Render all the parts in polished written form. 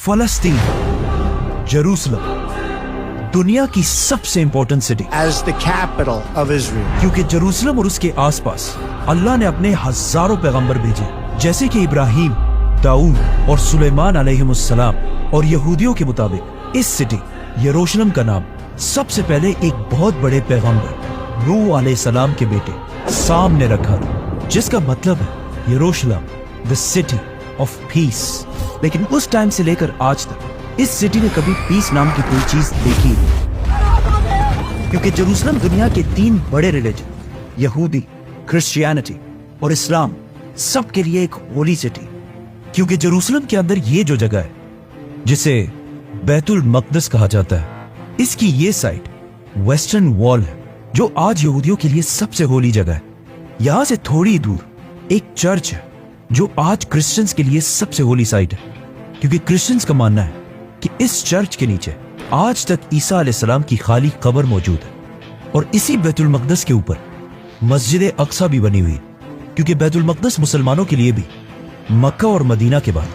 फलस्तीन, Jerusalem, दुनिया की सबसे important city as the capital of Israel. क्योंकि जेरूसलम और उसके आसपास अल्लाह ने अपने हजारों पैगंबर भेजे, जैसे कि इब्राहिम, दाऊद और सुलेमान अलैहिमुस्सलाम। और यहूदियों के मुताबिक इस सिटी यरूशलेम का नाम सबसे पहले एक बहुत बड़े पैगंबर नूह अलैहिस्सलाम के बेटे साम ने रखा था, जिसका मतलब है यरूशलेम, द सिटी ऑफ पीस। लेकिन उस टाइम से लेकर आज तक इस सिटी ने कभी पीस नाम की कोई चीज देखी नहीं, क्योंकि जेरूसलम दुनिया के 3 बड़े रिलीजन यहूदी, क्रिश्चियनिटी और इस्लाम सबके लिए एक होली सिटी। क्योंकि जेरूसलम के अंदर ये जो जगह है जिसे बैतुल मकदस कहा जाता है, इसकी ये साइड वेस्टर्न वॉल है, जो आज यहूदियों के लिए सबसे होली जगह है। यहां से थोड़ी दूर एक चर्च है जो आज क्रिश्चियंस के लिए सबसे होली साइट है, क्योंकि क्रिश्चियंस का मानना है कि इस चर्च के नीचे आज तक ईसा अलैहिस्सलाम की खाली कब्र मौजूद है। और इसी बैतुल मकदस के ऊपर मस्जिद अक्सा भी बनी हुई है, क्योंकि बैतुल मकदस मुसलमानों के लिए भी मक्का और मदीना के बाद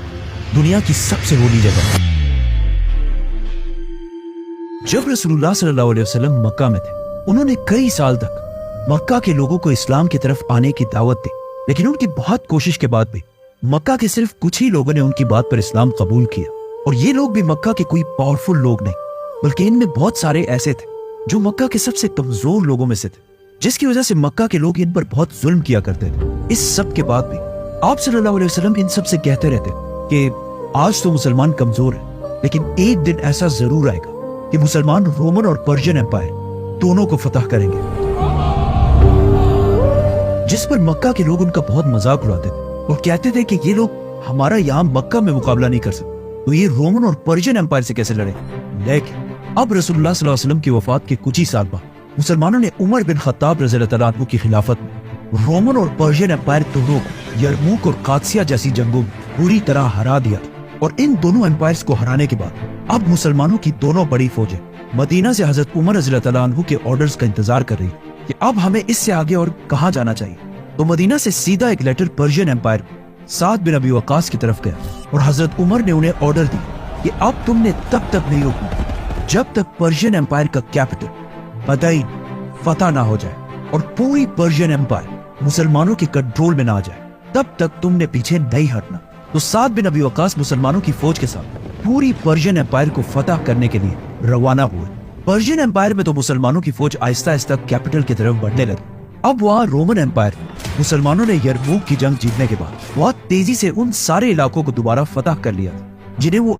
दुनिया की सबसे होली जगह है। जब रसूलुल्लाह सल्लल्लाहु अलैहि वसल्लम मक्का में थे, उन्होंने कई साल तक मक्का के लोगों को इस्लाम की तरफ आने की दावत दी, लेकिन उनकी बहुत कोशिश के बाद भी मक्का के सिर्फ कुछ ही लोगों ने उनकी बात पर इस्लाम कबूल किया। और ये लोग भी मक्का के कोई पावरफुल लोग नहीं, बल्कि इनमें बहुत सारे ऐसे थे जो मक्का के सबसे कमजोर लोगों में से थे, जिसकी वजह से मक्का के लोग इन पर बहुत जुल्म किया करते थे। इस सब के बाद भी आप सल्लल्लाहु अलैहि वसल्लम इन सब से कहते रहते कि आज तो मुसलमान कमजोर है, लेकिन एक दिन ऐसा जरूर आएगा कि मुसलमान रोमन और पर्शियन एम्पायर दोनों को फतह करेंगे। जिस पर मक्का के लोग उनका बहुत मजाक उड़ाते थे और कहते थे कि ये लोग हमारा यहाँ मक्का में मुकाबला नहीं कर सकते, तो ये रोमन और पर्शियन एम्पायर से कैसे लड़े। लेकिन अब रसूलुल्लाह सल्लल्लाहु अलैहि वसल्लम की वफात के कुछ ही साल बाद मुसलमानों ने उमर बिन खत्ताब रज़ियल्लाहु तआला अन्हु की खिलाफत में रोमन और पर्शियन एम्पायर दोनों को यरमूक और कादसिया जैसी जंगों में पूरी तरह हरा दिया। और इन दोनों एम्पायर्स को हराने के बाद अब मुसलमानों की दोनों बड़ी फौजें मदीना से हजरत उमर रज़ियल्लाहु तआला अन्हु के ऑर्डर्स का इंतजार कर रही कि अब हमें इससे आगे और कहां जाना चाहिए। तो मदीना से सीधा एक लेटर पर्शियन एम्पायर साद बिन अबी वक्कास की तरफ गया और हजरत उमर ने उन्हें ऑर्डर दिया कि अब तुमने तब तक नहीं रुकना जब तक पर्शियन एम्पायर का कैपिटल बदाइन फतह ना हो जाए और पूरी पर्शियन एम्पायर मुसलमानों के कंट्रोल में ना आ जाए, तब तक तुमने पीछे नहीं हटना। तो साद बिन अबी वक्कास मुसलमानों की फौज के साथ पूरी पर्शियन एम्पायर को फतह करने के लिए रवाना हुए। पर्शियन एम्पायर में तो मुसलमानों की फौज आहिस्ता आहिस्ता कैपिटल की तरफ बढ़ने लगी। अब वहाँ रोमन एम्पायर मुसलमानों ने यरमूक की जंग जीतने के बाद बहुत तेजी से उन सारे इलाकों को दोबारा फतह कर लिया जिन्हें वो